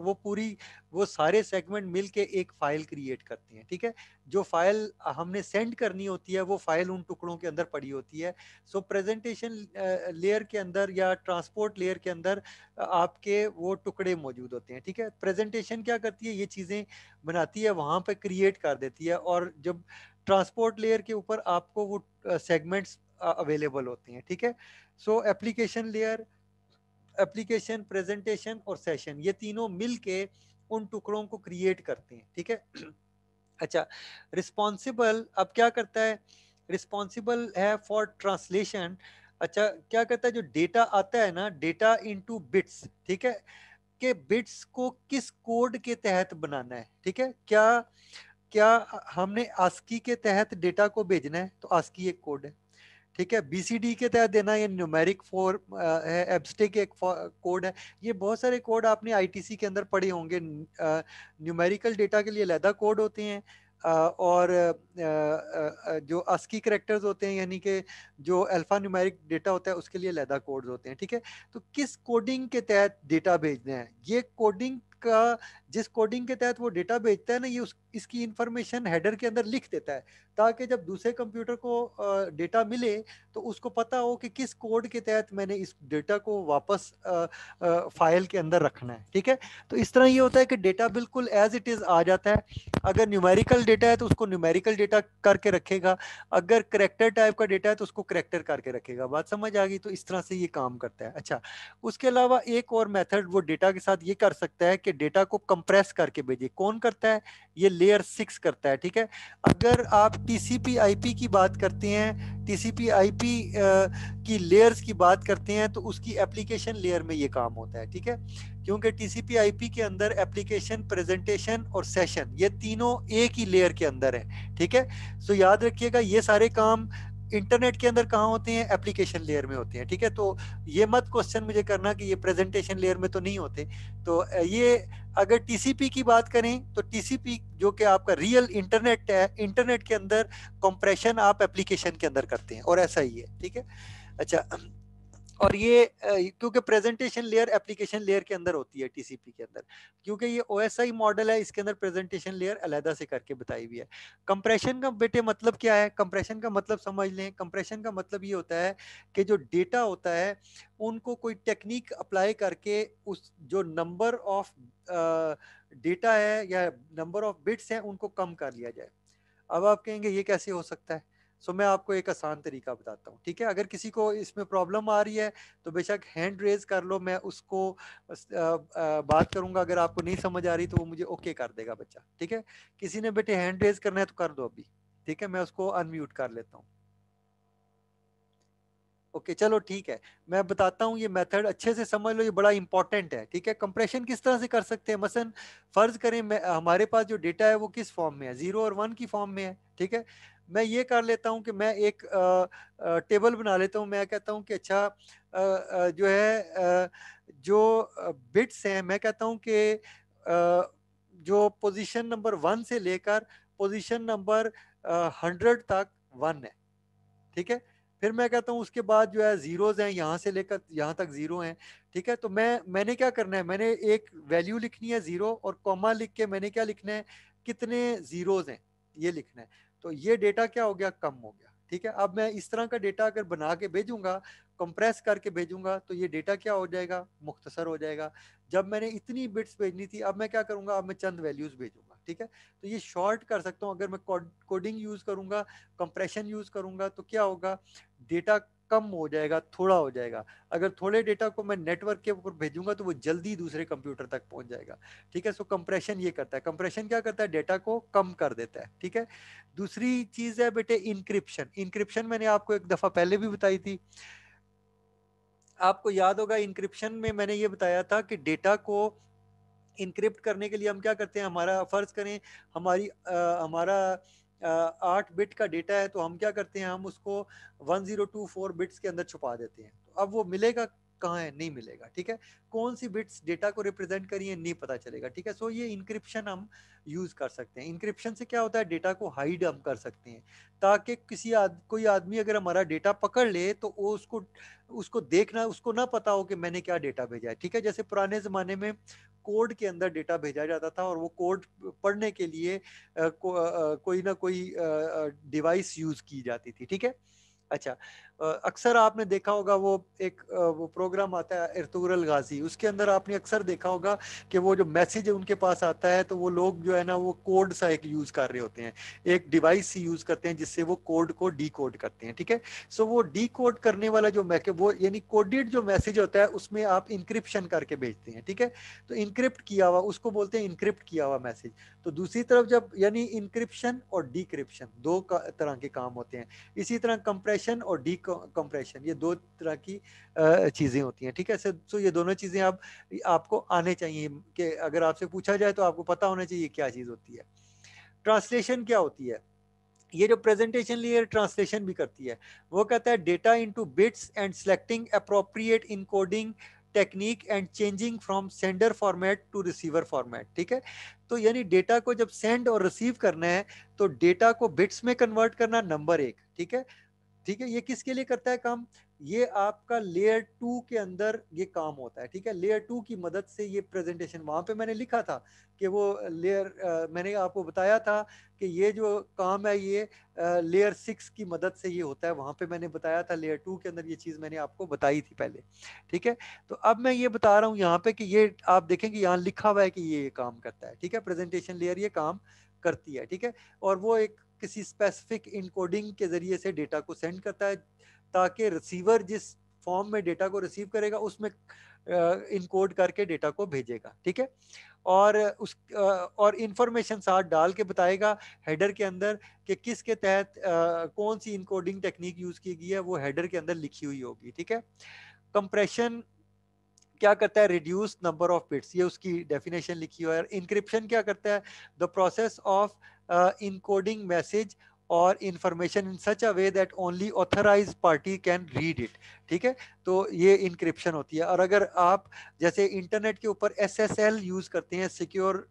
वो सारे सेगमेंट मिलके एक फाइल क्रिएट करते हैं, ठीक है। जो फाइल हमने सेंड करनी होती है वो फाइल उन टुकड़ों के अंदर पड़ी होती है। सो प्रेजेंटेशन लेयर के अंदर या ट्रांसपोर्ट लेयर के अंदर आपके वो टुकड़े मौजूद होते हैं, ठीक है। प्रेजेंटेशन क्या करती है, ये चीज़ें बनाती है, वहाँ पे क्रिएट कर देती है, और जब ट्रांसपोर्ट लेयर के ऊपर आपको वो सेगमेंट्स अवेलेबल होते हैं, ठीक है। सो एप्लीकेशन लेयर, एप्लीकेशन, प्रेजेंटेशन और सेशन, ये तीनों मिलके उन टुकड़ों को क्रिएट करते हैं, ठीक है। अच्छा, रिस्पॉन्सिबल अब क्या करता है, रिस्पॉन्सिबल है फॉर ट्रांसलेशन। अच्छा, क्या करता है, जो डेटा आता है ना, डेटा इनटू बिट्स, ठीक है, के बिट्स को किस कोड के तहत बनाना है, ठीक है। क्या क्या हमने आस्की के तहत डेटा को भेजना है, तो आस्की एक कोड है, ठीक है। बीसीडी के तहत देना, ये न्यूमेरिक फॉर है, एब्स्टेक एक कोड है। ये बहुत सारे कोड आपने आईटीसी के अंदर पढ़े होंगे। न्यूमेरिकल डेटा के लिए अलहदा कोड होते हैं, और जो अस्की करेक्टर्स होते हैं, यानी कि जो अल्फा न्यूमेरिक डेटा होता है उसके लिए अलहदा कोड्स होते हैं, ठीक है। तो किस कोडिंग के तहत डेटा भेजना है, ये कोडिंग का, जिस कोडिंग के तहत वो डेटा भेजता है ना, ये इसकी इंफॉर्मेशन हेडर के अंदर लिख देता है, ताकि जब दूसरे कंप्यूटर को डेटा मिले तो उसको पता हो कि किस कोड के तहत मैंने इस डेटा को वापस फाइल के अंदर रखना है, ठीक है। तो इस तरह ये होता है कि डेटा बिल्कुल एज इट इज आ जाता है। अगर न्यूमेरिकल डेटा है तो उसको न्यूमेरिकल डेटा करके रखेगा, अगर करेक्टर टाइप का डेटा है तो उसको करेक्टर करके रखेगा। बात समझ आ गई? तो इस तरह से ये काम करता है। अच्छा, उसके अलावा एक और मेथड वो डेटा के साथ ये कर सकता है कि डेटा को कंप्रेस करके भेजे। कौन करता है? ये लेयर 6 करता है, ठीक है। अगर आप टीसीपी आईपी की बात करते हैं, टीसीपी आईपी की लेयर्स की बात करते हैं, तो उसकी एप्लीकेशन लेयर में ये काम होता है, ठीक है। क्योंकि टीसीपी आईपी के अंदर एप्लीकेशन, प्रेजेंटेशन और सेशन, ये तीनों एक ही लेयर के अंदर है, ठीक है। सो याद रखिएगा, ये सारे काम इंटरनेट के अंदर कहाँ होते हैं? एप्लीकेशन लेयर में होते हैं, ठीक है। तो ये मत क्वेश्चन मुझे करना कि ये प्रेजेंटेशन लेयर में तो नहीं होते। तो ये अगर टीसीपी की बात करें तो टीसीपी जो कि आपका रियल इंटरनेट है, इंटरनेट के अंदर कंप्रेशन आप एप्लीकेशन के अंदर करते हैं, और ऐसा ही है, ठीक है। अच्छा, और ये क्योंकि प्रेजेंटेशन लेयर एप्लीकेशन लेयर के अंदर होती है टीसीपी के अंदर, क्योंकि ये ओएसआई मॉडल है, इसके अंदर प्रेजेंटेशन लेयर अलहदा से करके बताई हुई है। कंप्रेशन का बेटे मतलब क्या है? कंप्रेशन का मतलब समझ लें। कंप्रेशन का मतलब ये होता है कि जो डेटा होता है उनको कोई टेक्निक अप्लाई करके उस जो नंबर ऑफ डेटा है या नंबर ऑफ बिट्स हैं उनको कम कर लिया जाए। अब आप कहेंगे ये कैसे हो सकता है? सो मैं आपको एक आसान तरीका बताता हूँ, ठीक है। अगर किसी को इसमें प्रॉब्लम आ रही है तो बेशक हैंड रेज कर लो, मैं उसको बात करूंगा। अगर आपको नहीं समझ आ रही तो वो मुझे ओके कर देगा बच्चा, ठीक है। किसी ने बेटे हैंड रेज करना है तो कर दो अभी, ठीक है, मैं उसको अनम्यूट कर लेता हूँ। ओके, चलो ठीक है, मैं बताता हूँ ये मेथड, अच्छे से समझ लो, ये बड़ा इंपॉर्टेंट है, ठीक है। कंप्रेशन किस तरह से कर सकते हैं? मसलन फर्ज करें हमारे पास जो डेटा है वो किस फॉर्म में है? 0 और 1 की फॉर्म में है, ठीक है। मैं ये कर लेता हूँ कि मैं एक टेबल बना लेता हूँ। मैं कहता हूँ कि अच्छा, जो है जो बिट्स हैं, मैं कहता हूँ कि जो पोजीशन नंबर 1 से लेकर पोजीशन नंबर 100 तक 1 है, ठीक है। फिर मैं कहता हूँ उसके बाद जो है जीरोज हैं, यहाँ से लेकर यहाँ तक जीरो हैं, ठीक है। तो मैंने क्या करना है, मैंने एक वैल्यू लिखनी है 0, और कॉमा लिख के मैंने क्या लिखना है, कितने जीरोज हैं ये लिखना है। तो ये डेटा क्या हो गया? कम हो गया, ठीक है। अब मैं इस तरह का डेटा अगर बना के भेजूंगा, कंप्रेस करके भेजूंगा, तो ये डेटा क्या हो जाएगा? मुख्तसर हो जाएगा। जब मैंने इतनी बिट्स भेजनी थी, अब मैं क्या करूंगा? अब मैं चंद वैल्यूज भेजूंगा, ठीक है। तो ये शॉर्ट कर सकता हूँ। अगर मैं कोडिंग यूज करूंगा, कंप्रेशन यूज करूंगा, तो क्या होगा? डेटा कम हो जाएगा, थोड़ा हो जाएगा। अगर थोड़े डेटा को मैं नेटवर्क के ऊपर भेजूंगा तो वो जल्दी दूसरे कंप्यूटर तक पहुंच जाएगा। ठीक है, सो कंप्रेशन ये करता है। कंप्रेशन क्या करता है, डेटा को कम कर देता है। ठीक है, दूसरी चीज है बेटे इंक्रिप्शन। इंक्रिप्शन मैंने आपको एक दफा पहले भी बताई थी, आपको याद होगा। इंक्रिप्शन में मैंने ये बताया था कि डेटा को इनक्रिप्ट करने के लिए हम क्या करते हैं, हमारा फर्ज करें हमारा 8 बिट का डेटा है, तो हम क्या करते हैं, हम उसको 1024 बिट्स के अंदर छुपा देते हैं। तो अब वो मिलेगा कहाँ है, नहीं मिलेगा। ठीक है, कौन सी बिट्स डेटा को रिप्रेजेंट करी है नहीं पता चलेगा। ठीक है, सो ये इंक्रिप्शन हम यूज कर सकते हैं। इंक्रिप्शन से क्या होता है, डेटा को हाइड हम कर सकते हैं, ताकि कोई आदमी अगर हमारा डेटा पकड़ ले तो वो उसको उसको देखना, उसको ना पता हो कि मैंने क्या डेटा भेजा है। ठीक है, जैसे पुराने जमाने में कोड के अंदर डेटा भेजा जाता था और वो कोड पढ़ने के लिए कोई ना कोई डिवाइस यूज की जाती थी। ठीक है, अच्छा, अक्सर आपने देखा होगा वो एक वो प्रोग्राम आता है इर्तुगरुल गाजी, उसके अंदर आपने अक्सर देखा होगा कि वो जो मैसेज है उनके पास आता है तो वो लोग जो है ना वो कोड सा एक यूज कर रहे होते हैं, एक डिवाइस यूज करते हैं जिससे वो कोड को डी कोड करते हैं। ठीक है, सो वो डी कोड करने वाला जो वो यानी कोडेड जो मैसेज होता है उसमें आप इंक्रिप्शन करके भेजते हैं। ठीक है, तो इंक्रिप्ट किया हुआ उसको बोलते हैं इंक्रिप्ट किया हुआ मैसेज। तो दूसरी तरफ जब यानी इंक्रिप्शन और डिक्रिप्शन दो तरह के काम होते हैं। इसी तरह कंप्रेशन और डी कंप्रेशन ये दो तरह की चीजें होती हैं। ठीक है, सो ये दोनों चीजें आपको आने चाहिए कि अगर आपसे पूछा जाए तो आपको पता होना चाहिए क्या चीज होती है। ट्रांसलेशन क्या होती है, ये जो प्रेजेंटेशन लेयर ट्रांसलेशन भी करती है। वो कहता है data into bits and selecting appropriate encoding technique and changing from sender format to receiver format. ठीक है, तो यानी डेटा को जब सेंड और रिसीव करना है तो डेटा को बिट्स में कन्वर्ट करना नंबर एक। ठीक है, ठीक है, ये किसके लिए करता है काम, ये आपका लेयर 2 के अंदर ये काम होता है। ठीक है, लेयर 2 की मदद से ये प्रेजेंटेशन, वहां पे मैंने लिखा था कि वो मैंने आपको बताया था कि ये जो काम है ये लेयर 6 की मदद से ये होता है, वहां पे मैंने बताया था लेयर 2 के अंदर ये चीज मैंने आपको बताई थी पहले। ठीक है, तो अब मैं ये बता रहा हूँ यहाँ पे कि ये आप देखेंगे यहाँ लिखा हुआ है कि ये काम करता है। ठीक है, प्रेजेंटेशन लेयर ये काम करती है। ठीक है, और वो एक किसी स्पेसिफिक इनकोडिंग के जरिए से डेटा को सेंड करता है, ताकि रिसीवर जिस फॉर्म में डेटा को रिसीव करेगा उसमें इनकोड करके डेटा को भेजेगा। ठीक है, और इंफॉर्मेशन साथ डाल के बताएगा हेडर के अंदर कि किसके तहत कौन सी इनकोडिंग टेक्निक यूज की गई है, वो हेडर के अंदर लिखी हुई होगी। ठीक है, कंप्रेशन क्या करता है, रिड्यूस नंबर ऑफ बिट्स, ये उसकी डेफिनेशन लिखी हुई है। इंक्रिप्शन क्या करता है, the process of encoding message और information in such a way that only authorized party can read it. ठीक है, तो ये इंक्रिप्शन होती है। और अगर आप जैसे इंटरनेट के ऊपर एसएसएल यूज करते हैं, सिक्योर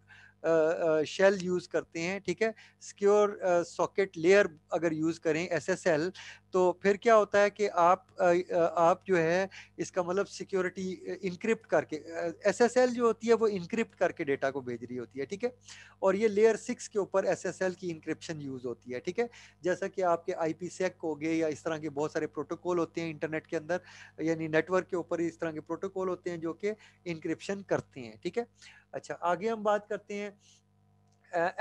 शेल यूज करते हैं। ठीक है, सिक्योर सॉकेट लेयर अगर यूज करें एसएसएल, तो फिर क्या होता है कि आप जो है इसका मतलब सिक्योरिटी इनक्रिप्ट करके, एसएसएल जो होती है वो इनक्रिप्ट करके डेटा को भेज रही होती है। ठीक है, और ये लेयर 6 के ऊपर एसएसएल की इंक्रिप्शन यूज होती है। ठीक है, जैसा कि आपके आईपीसेक हो गए या इस तरह के बहुत सारे प्रोटोकॉल होते हैं इंटरनेट के अंदर, यानी नेटवर्क के ऊपर इस तरह के प्रोटोकॉल होते हैं जो कि इंक्रिप्शन करते हैं। ठीक है, अच्छा, आगे हम बात करते हैं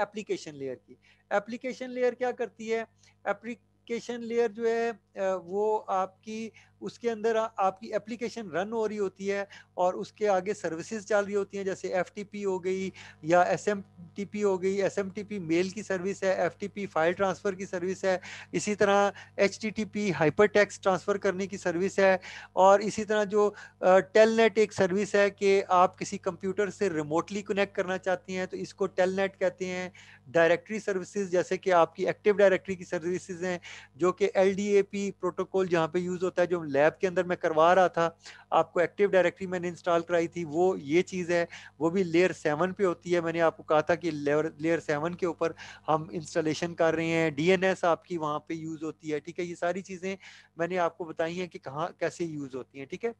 एप्लीकेशन लेयर की। एप्लीकेशन लेयर क्या करती है, एप्लीकेशन लेयर जो है वो आपकी उसके अंदर आपकी एप्लीकेशन रन हो रही होती है और उसके आगे सर्विसेज चल रही होती हैं, जैसे एफटीपी हो गई या एसएमटीपी हो गई। एसएमटीपी मेल की सर्विस है, एफटीपी फाइल ट्रांसफर की सर्विस है, इसी तरह एचटीटीपी हाइपर टेक्स्ट ट्रांसफर करने की सर्विस है, और इसी तरह जो टेलनेट एक सर्विस है कि आप किसी कंप्यूटर से रिमोटली कनेक्ट करना चाहती हैं तो इसको टेलनेट कहते हैं। डायरेक्टरी सर्विसेज जैसे कि आपकी एक्टिव डायरेक्टरी की सर्विसेज हैं जो कि एलडीएपी प्रोटोकॉल जहाँ पे यूज होता है, जो लैब के अंदर मैं करवा रहा था आपको, एक्टिव डायरेक्टरी मैंने इंस्टॉल कराई थी, वो ये चीज़ है, वो भी लेयर 7 पे होती है। मैंने आपको कहा था कि लेयर 7 के ऊपर हम इंस्टॉलेशन कर रहे हैं। डीएनएस आपकी वहाँ पे यूज होती है। ठीक है, ये सारी चीज़ें मैंने आपको बताई हैं कि कहाँ कैसे यूज होती हैं। ठीक है,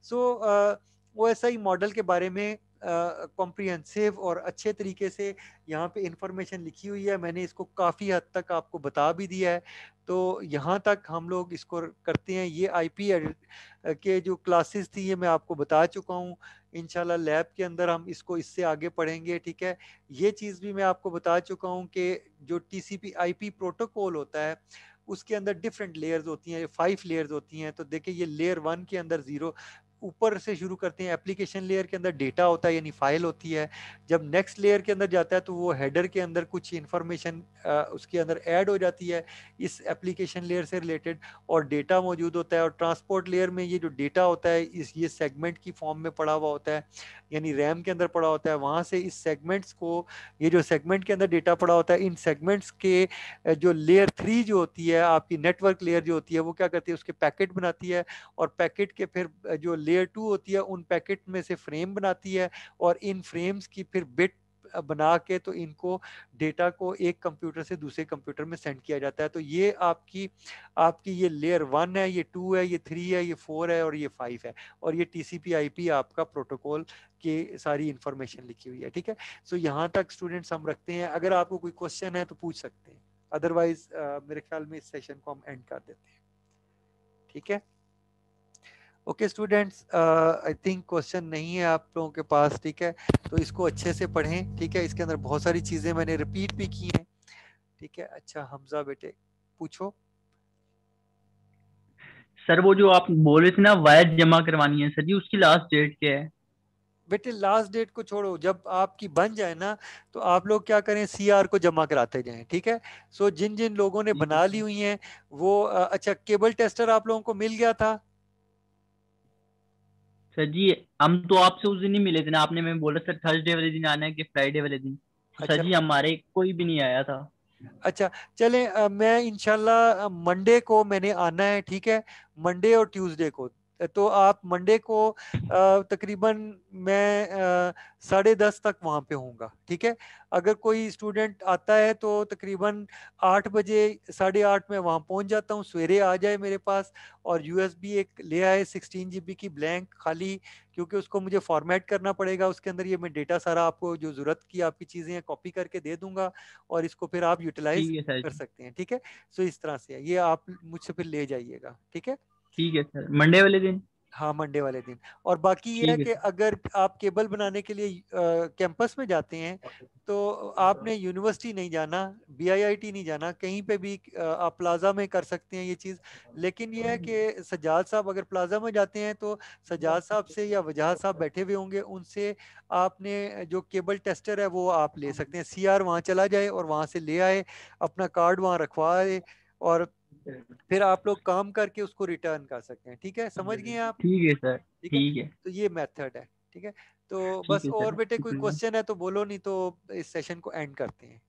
सो वो ऐसा ही मॉडल के बारे में कॉम्प्रिहेंसिव और अच्छे तरीके से यहाँ पे इंफॉर्मेशन लिखी हुई है। मैंने इसको काफ़ी हद तक आपको बता भी दिया है, तो यहाँ तक हम लोग इसको करते हैं। ये आईपी के जो क्लासेस थी ये मैं आपको बता चुका हूँ। इंशाल्लाह लैब के अंदर हम इसको इससे आगे पढ़ेंगे। ठीक है, ये चीज़ भी मैं आपको बता चुका हूँ कि जो टीसीपी आईपी प्रोटोकॉल होता है उसके अंदर डिफरेंट लेयर्स होती हैं, 5 लेयर्स होती हैं। तो देखिए ये लेयर 1 के अंदर 0 ऊपर से शुरू करते हैं, एप्लीकेशन लेयर के अंदर डेटा होता है यानी फाइल होती है। जब नेक्स्ट लेयर के अंदर जाता है तो वो हेडर के अंदर कुछ इंफॉर्मेशन उसके अंदर ऐड हो जाती है इस एप्लीकेशन लेयर से रिलेटेड, और डेटा मौजूद होता है। और ट्रांसपोर्ट लेयर में ये जो डेटा होता है इस ये सेगमेंट की फॉर्म में पड़ा हुआ होता है, यानी रैम के अंदर पड़ा होता है। वहाँ से इस सेगमेंट्स को, ये जो सेगमेंट के अंदर डेटा पड़ा होता है, इन सेगमेंट्स के जो लेयर 3 जो होती है आपकी नेटवर्क लेयर जो होती है, वो क्या करती है, उसके पैकेट बनाती है, और पैकेट के फिर जो लेयर 2 होती है उन पैकेट में से फ्रेम बनाती है, और इन फ्रेम्स की फिर बिट बना के तो इनको डेटा को एक कंप्यूटर से दूसरे कंप्यूटर में सेंड किया जाता है। तो ये आपकी आपकी ये लेयर 1 है, ये 2 है, ये 3 है, ये 4 है, और ये 5 है, और ये टीसीपी आईपी आपका प्रोटोकॉल की सारी इंफॉर्मेशन लिखी हुई है। ठीक है, सो यहाँ तक स्टूडेंट्स हम रखते हैं। अगर आपको कोई क्वेश्चन है तो पूछ सकते हैं, अदरवाइज मेरे ख्याल में इस सेशन को हम एंड कर देते हैं। ठीक है, okay students, I think question नहीं है आप लोगों के पास। ठीक है, तो इसको अच्छे से पढ़ें। ठीक है, इसके अंदर बहुत सारी चीजें मैंने रिपीट भी की हैं। ठीक है, अच्छा हमजा बेटे पूछो।
सर वो जो आप बोल रहे थे ना वायर जमा करवानी है सर जी, उसकी लास्ट डेट क्या है?
बेटे लास्ट डेट को छोड़ो, जब आपकी बन जाए ना तो आप लोग क्या करें, सीआर को जमा कराते जाएं। ठीक है, सो जिन जिन लोगों ने
ठीक है
बना ली
सर।
हुई हैं वो अच्छा केबल टेस्टर आप लोगों को मिल गया था?
सर जी हम तो आपसे उस दिन ही मिले थे ना, आपने मैं बोला सर थर्सडे वाले दिन आना है कि फ्राइडे वाले दिन, तो सर
अच्छा
जी हमारे कोई भी नहीं आया था।
अच्छा, चले मैं इंशाल्लाह मंडे को मैंने आना है। ठीक है, मंडे और ट्यूसडे को, तो आप मंडे को तकरीबन मैं 10:30 तक वहाँ पे होऊंगा। ठीक है, अगर कोई स्टूडेंट आता है तो तकरीबन 8 बजे, 8:30 में वहाँ पहुँच जाता हूँ। सवेरे आ जाए मेरे पास और यूएसबी एक ले आए 16 GB की ब्लैंक खाली, क्योंकि उसको मुझे फॉर्मेट करना पड़ेगा। उसके अंदर ये मैं डेटा सारा आपको जो जरूरत की आपकी चीज़ें हैं कॉपी करके दे दूंगा, और इसको फिर आप यूटिलाइज
ठीक है सर
कर
जी।
सकते हैं। ठीक है, सो इस तरह से है ये, आप मुझसे फिर ले जाइएगा। ठीक है,
ठीक है सर, मंडे वाले दिन।
हाँ मंडे वाले दिन। और बाकी ये है
ठीक है
कि
सर।
अगर आप केबल बनाने के लिए कैंपस में जाते हैं तो आपने यूनिवर्सिटी नहीं जाना, बीआईआईटी नहीं जाना, कहीं पे भी आप प्लाजा में कर सकते हैं ये चीज़। लेकिन ये है कि सज्जाद साहब अगर प्लाजा में जाते हैं तो सज्जाद साहब से या वजाहत साहब बैठे हुए होंगे, उनसे आपने जो केबल टेस्टर है वो आप ले सकते हैं। सीआर वहाँ चला जाए और वहाँ से ले आए, अपना कार्ड वहाँ रखवाए, और फिर आप लोग काम करके उसको रिटर्न कर सकते हैं। ठीक है, समझ गए आप?
ठीक है सर।
ठीक है,
ठीक है।
तो ये मेथड है। ठीक है, तो
ठीक
बस
है
और
सर,
बेटे कोई
शुक्रिया।
क्वेश्चन है तो बोलो, नहीं तो इस सेशन को एंड करते हैं।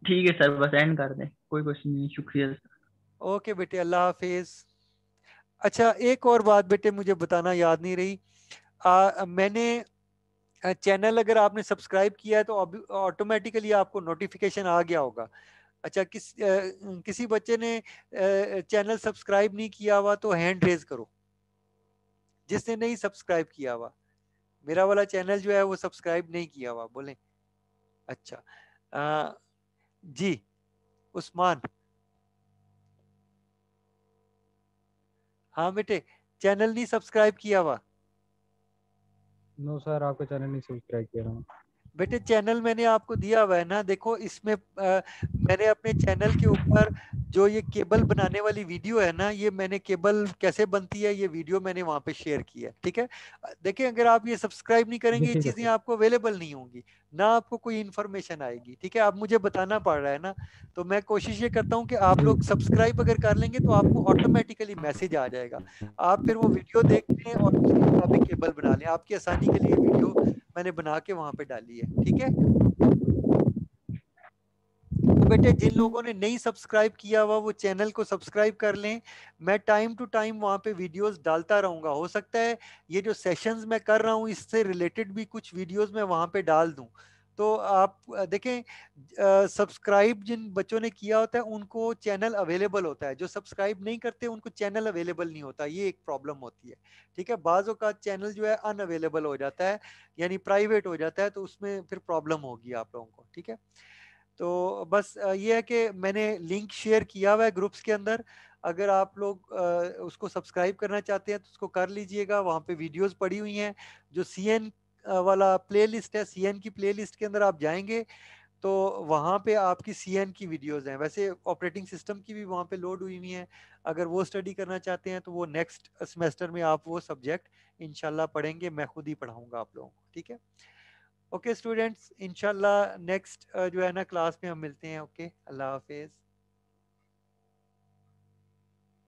ठीक है सर, बस एंड कर दें, कोई क्वेश्चन नहीं, शुक्रिया सर।
ओके बेटे, अल्लाह हाफिज। अच्छा एक और बात बेटे मुझे बताना याद नहीं रही, मैंने चैनल अगर आपने सब्सक्राइब किया है तो ऑटोमेटिकली आपको नोटिफिकेशन आ गया होगा। अच्छा किसी बच्चे ने चैनल सब्सक्राइब नहीं किया हुआ तो हैंड रेज करो, जिसने नहीं सब्सक्राइब किया हुआ। मेरा वाला चैनल जो है वो सब्सक्राइब नहीं किया हुआ, बोले। अच्छा जी उस्मान, हाँ बेटे, चैनल नहीं सब्सक्राइब किया हुआ?
नो सर, आपका चैनल नहीं सब्सक्राइब किया मैंने।
बेटे चैनल मैंने आपको दिया हुआ है ना, देखो इसमें मैंने अपने चैनल के ऊपर जो ये केबल बनाने वाली वीडियो है ना, ये मैंने केबल कैसे बनती है ये वीडियो मैंने वहां पे शेयर की है। ठीक है, देखिए अगर आप ये सब्सक्राइब नहीं करेंगे ये
देखेगा
चीजें
सर।
आपको अवेलेबल नहीं होंगी, ना आपको कोई इन्फॉर्मेशन आएगी। ठीक है, अब मुझे बताना पड़ रहा है ना, तो मैं कोशिश ये करता हूँ कि आप
जी
लोग सब्सक्राइब अगर कर लेंगे तो आपको ऑटोमेटिकली मैसेज आ जाएगा, आप फिर वो वीडियो देख लें और उसके मुताबिक केबल बना लें। आपकी आसानी के लिए वीडियो मैंने बना के वहां पे डाली है। ठीक है, तो बेटे जिन लोगों ने नहीं सब्सक्राइब किया हुआ वो चैनल को सब्सक्राइब कर लें। मैं टाइम टू टाइम वहां पे वीडियोस डालता रहूंगा, हो सकता है ये जो सेशंस मैं कर रहा हूँ इससे रिलेटेड भी कुछ वीडियोस मैं वहां पे डाल दूं। तो आप देखें, सब्सक्राइब जिन बच्चों ने किया होता है उनको चैनल अवेलेबल होता है, जो सब्सक्राइब नहीं करते उनको चैनल अवेलेबल नहीं होता, ये एक प्रॉब्लम होती है। ठीक है, बाज़ों का चैनल जो है अनअवेलेबल हो जाता है, यानी प्राइवेट हो जाता है, तो उसमें फिर प्रॉब्लम होगी आप लोगों को। ठीक है, तो बस ये है कि मैंने लिंक शेयर किया हुआ है ग्रुप्स के अंदर, अगर आप लोग उसको सब्सक्राइब करना चाहते हैं तो उसको कर लीजिएगा। वहाँ पे वीडियोस पड़ी हुई हैं, जो सीएन वाला प्लेलिस्ट है, सीएन की प्लेलिस्ट के अंदर आप जाएंगे तो वहाँ पे आपकी CN की वीडियोस हैं, वैसे ऑपरेटिंग सिस्टम की भी वहाँ पे लोड हुई हुई हैं। अगर वो स्टडी करना चाहते हैं तो वो नेक्स्ट सेमेस्टर में आप वो सब्जेक्ट इंशाल्लाह पढ़ेंगे, मैं खुद ही पढ़ाऊंगा आप लोगों को, ठीक है। ओके स्टूडेंट्स, इंशाल्लाह नेक्स्ट जो है ना क्लास में हम मिलते हैं। ओके, अल्लाह हाफिज़।